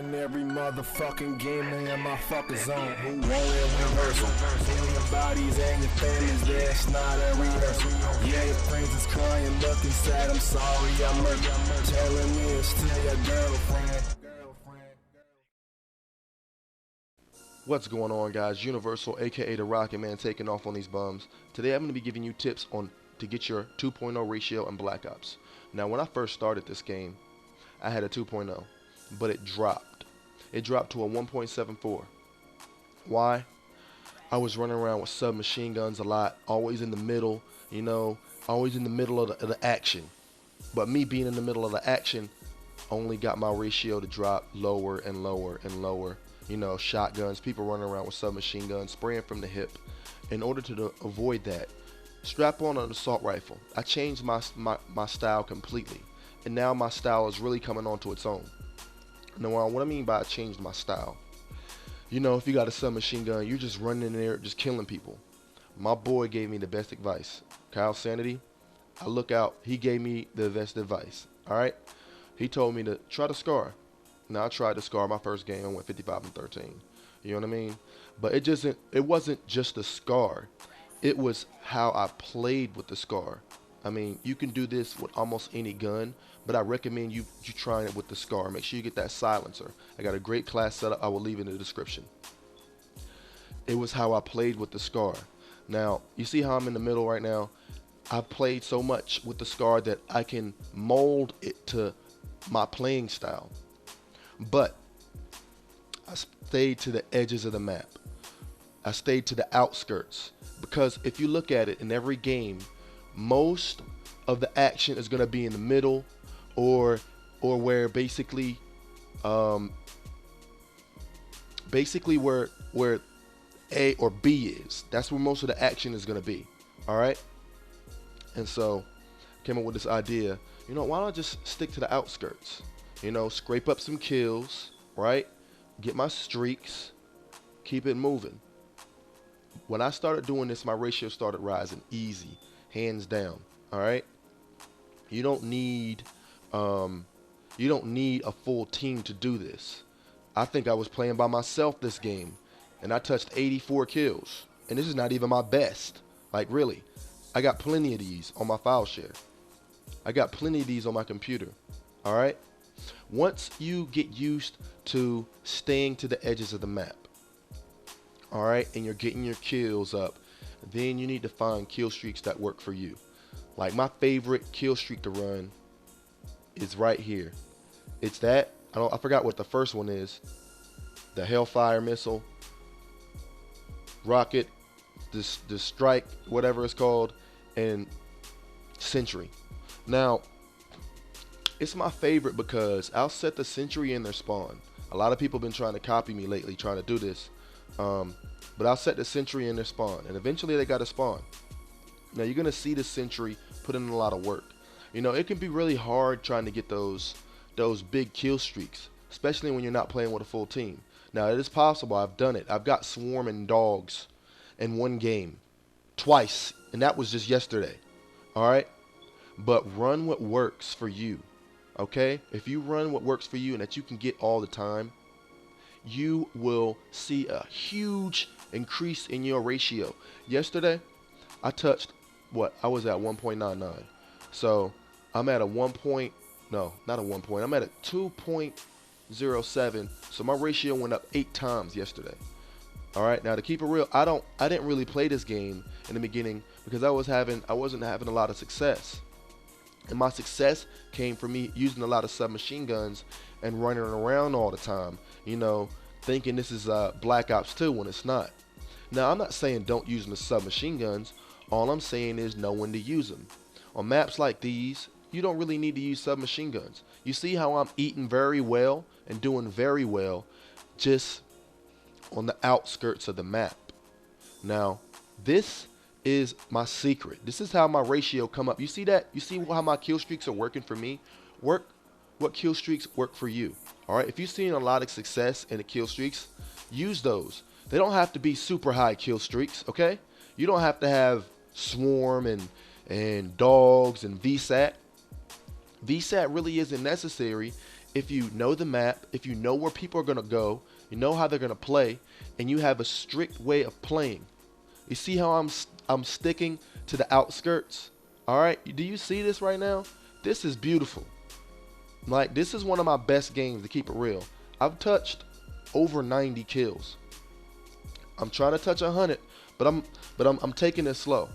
in every motherfucking game, they in my fucking zone. Who won't reversal? Feel your bodies and your families, that's not a rehearsal. Yeah, your friends is crying, looking sad, I'm sorry, I'm telling me it's still your girlfriend. What's going on, guys? Universal, aka the Rocket Man, taking off on these bums. Today I'm going to be giving you tips on to get your 2.0 ratio in Black Ops. Now, when I first started this game, I had a 2.0, but it dropped. It dropped to a 1.74. Why? I was running around with submachine guns a lot, always in the middle, always in the middle of the action. But me being in the middle of the action only got my ratio to drop lower and lower and lower. Shotguns, people running around with submachine guns, spraying from the hip. In order to avoid that, strap on an assault rifle. I changed my style completely, and now my style is really coming onto its own. Now, what I mean by I changed my style, if you got a submachine gun, you're just running in there, just killing people. My boy gave me the best advice. Kyle Sanity, I look out. He gave me the best advice. All right, he told me to try the SCAR. Now, I tried to SCAR my first game. I went 55 and 13. You know what I mean? But it wasn't just the SCAR. It was how I played with the SCAR. I mean, you can do this with almost any gun, but I recommend you trying it with the SCAR. Make sure you get that silencer. I got a great class setup. I will leave it in the description. It was how I played with the SCAR. Now, you see how I'm in the middle right now? I've played so much with the SCAR that I can mold it to my playing style. But I stayed to the edges of the map. I stayed to the outskirts, because if you look at it in every game, most of the action is going to be in the middle, or where basically where A or B is. That's where most of the action is going to be. All right. And so I came up with this idea. Why don't I just stick to the outskirts? Scrape up some kills, right? Get my streaks, keep it moving. When I started doing this, my ratio started rising easy, hands down. All right. You don't need a full team to do this. I think I was playing by myself this game, and I touched 84 kills, and this is not even my best. Like, really, I got plenty of these on my file share. I got plenty of these on my computer. All right. Once you get used to staying to the edges of the map, all right, and you're getting your kills up, then you need to find kill streaks that work for you. Like, my favorite kill streak to run is right here. It's that, I forgot what the first one is. The Hellfire missile, rocket, the strike, whatever it's called, and sentry. Now, it's my favorite because I'll set the sentry in their spawn. A lot of people have been trying to copy me lately, trying to do this. But I'll set the sentry in their spawn, and eventually they got to spawn. Now, you're going to see the sentry put in a lot of work. It can be really hard trying to get those big kill streaks, especially when you're not playing with a full team. Now, it is possible. I've done it. I've got swarming dogs in one game twice, and that was just yesterday. All right? But run what works for you. Okay, if you run what works for you and that you can get all the time, you will see a huge increase in your ratio. Yesterday, I touched I was at 1.99. So I'm at a I'm at a 2.07. So my ratio went up 8 times yesterday. All right, now to keep it real, I didn't really play this game in the beginning because I wasn't having a lot of success. And my success came from me using a lot of submachine guns and running around all the time, thinking this is Black Ops 2 when it's not. Now, I'm not saying don't use the submachine guns. All I'm saying is know when to use them. On maps like these, you don't really need to use submachine guns. You see how I'm eating very well and doing very well just on the outskirts of the map. Now, this is my secret. This is how my ratio come up. You see that? You see how my kill streaks are working for me? What kill streaks work for you. All right. If you're seeing a lot of success in the kill streaks, use those. They don't have to be super high kill streaks. Okay. You don't have to have swarm and dogs and VSAT. VSAT really isn't necessary if you know the map, if you know where people are going to go, you know how they're going to play, and you have a strict way of playing. You see how I'm sticking to the outskirts? All right, do you see this right now? This is beautiful. Like, this is one of my best games, to keep it real. I've touched over 90 kills. I'm trying to touch 100, but I'm taking it slow.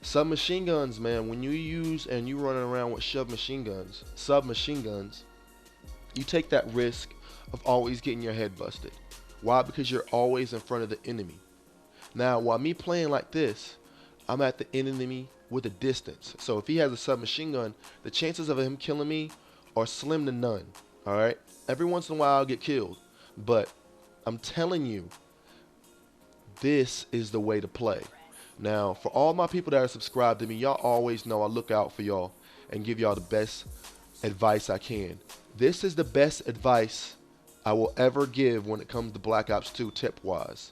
Submachine guns, man, when you use and you running around with submachine guns, you take that risk of always getting your head busted. Why? Because you're always in front of the enemy. Now, while me playing like this, I'm at the enemy with a distance. So if he has a submachine gun, the chances of him killing me are slim to none. All right? Every once in a while I'll get killed, but I'm telling you, this is the way to play. Now, for all my people that are subscribed to me, y'all always know I look out for y'all and give y'all the best advice I can. This is the best advice I will ever give when it comes to Black Ops 2 tip-wise.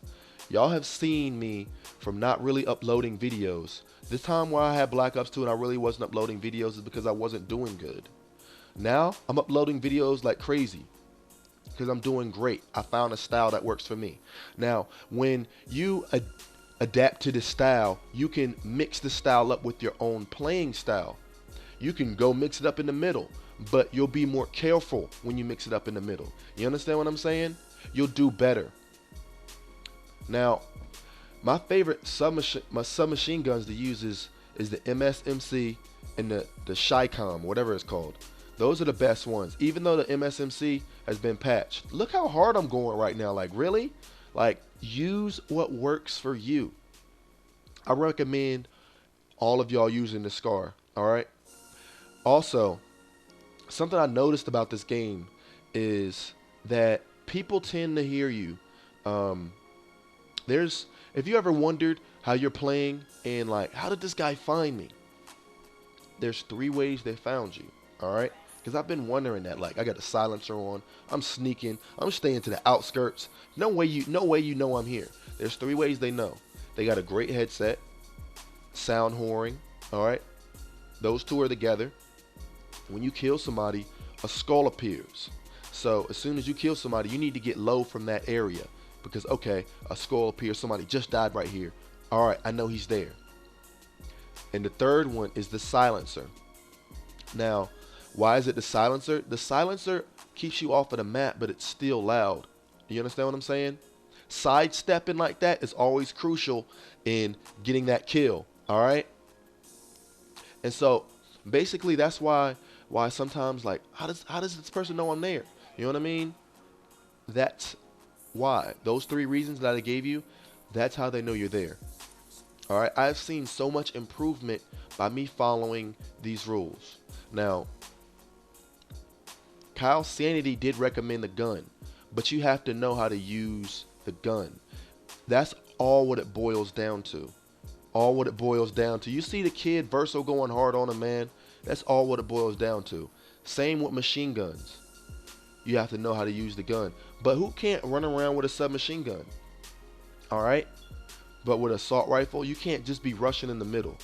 Y'all have seen me from not really uploading videos. This time where I had Black Ops 2 and I really wasn't uploading videos is because I wasn't doing good. Now, I'm uploading videos like crazy because I'm doing great. I found a style that works for me. Now, when you adapt to this style, you can mix the style up with your own playing style. You can go mix it up in the middle, but you'll be more careful when you mix it up in the middle. You understand what I'm saying? You'll do better. Now, my favorite submachine guns to use is the MSMC and the Shycom, whatever it's called. Those are the best ones, even though the MSMC has been patched. Look how hard I'm going right now. Like, really? Like, use what works for you. I recommend all of y'all using the SCAR, all right? Also, something I noticed about this game is that people tend to hear you. If you ever wondered how you're playing and like, how did this guy find me? There's 3 ways they found you, all right? Because I've been wondering that. Like, I got a silencer on, I'm sneaking, I'm staying to the outskirts. No way you know I'm here. There's 3 ways they know. They got a great headset, sound whoring, all right? Those 2 are together. When you kill somebody, a skull appears. So as soon as you kill somebody, you need to get low from that area because, okay, a skull appears, somebody just died right here. All right, I know he's there. And the 3rd one is the silencer. Now, why is it the silencer? The silencer keeps you off of the map, but it's still loud. Do you understand what I'm saying? Sidestepping like that is always crucial in getting that kill, all right? And so, basically, that's why sometimes, like, how does this person know I'm there? You know what I mean? That's why. Those 3 reasons that I gave you, that's how they know you're there. All right? I've seen so much improvement by me following these rules. Now, Kyle Sanity did recommend the gun, but you have to know how to use the gun. That's all what it boils down to. All what it boils down to. You see the kid Verso going hard on him, man. That's all what it boils down to. Same with machine guns. You have to know how to use the gun. But who can't run around with a submachine gun? All right? But with an assault rifle, you can't just be rushing in the middle.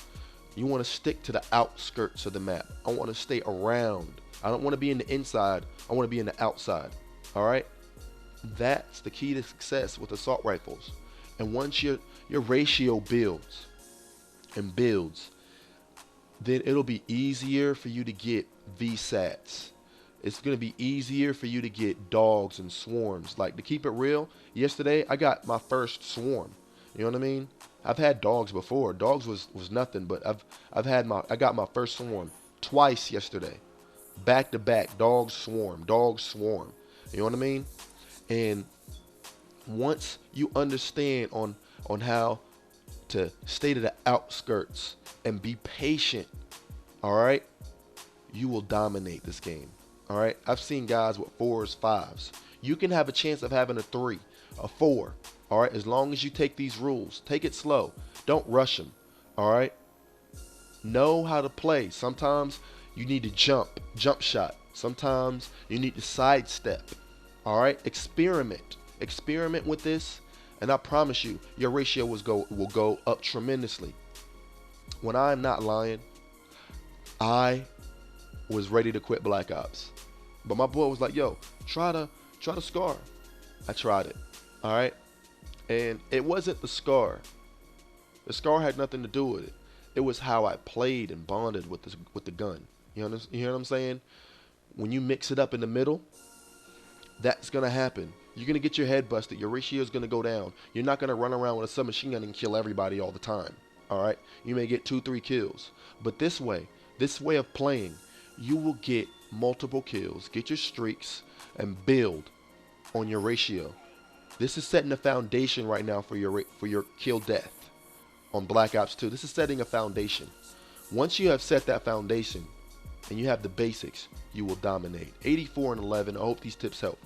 You want to stick to the outskirts of the map. I want to stay around. I don't want to be in the inside. I want to be in the outside. All right? That's the key to success with assault rifles. And once your ratio builds and builds, then it'll be easier for you to get VSATs. It's going to be easier for you to get dogs and swarms. Like, to keep it real, yesterday I got my first swarm. You know what I mean? I've had dogs before. Dogs was nothing, but I got my first swarm twice yesterday. Back to back, dogs swarm. You know what I mean? And once you understand on how to stay to the outskirts and be patient, all right, you will dominate this game. All right, I've seen guys with 4s, 5s. You can have a chance of having a 3, a 4. All right, as long as you take these rules, take it slow. Don't rush them. All right, know how to play. Sometimes you need to jump shot. Sometimes you need to sidestep. All right, experiment with this, and I promise you, your ratio will go up tremendously. When I'm not lying, I was ready to quit Black Ops. But my boy was like, yo, try the SCAR. I tried it. All right. And it wasn't the SCAR. The SCAR had nothing to do with it. It was how I played and bonded with the gun. You hear what I'm saying? When you mix it up in the middle, that's going to happen. You're going to get your head busted. Your ratio is going to go down. You're not going to run around with a submachine gun and kill everybody all the time. All right? You may get 2-3 kills. But this way of playing, you will get multiple kills, get your streaks, and build on your ratio. This is setting a foundation right now for your kill death on Black Ops 2. This is setting a foundation. Once you have set that foundation and you have the basics, you will dominate. 84 and 11. I hope these tips help.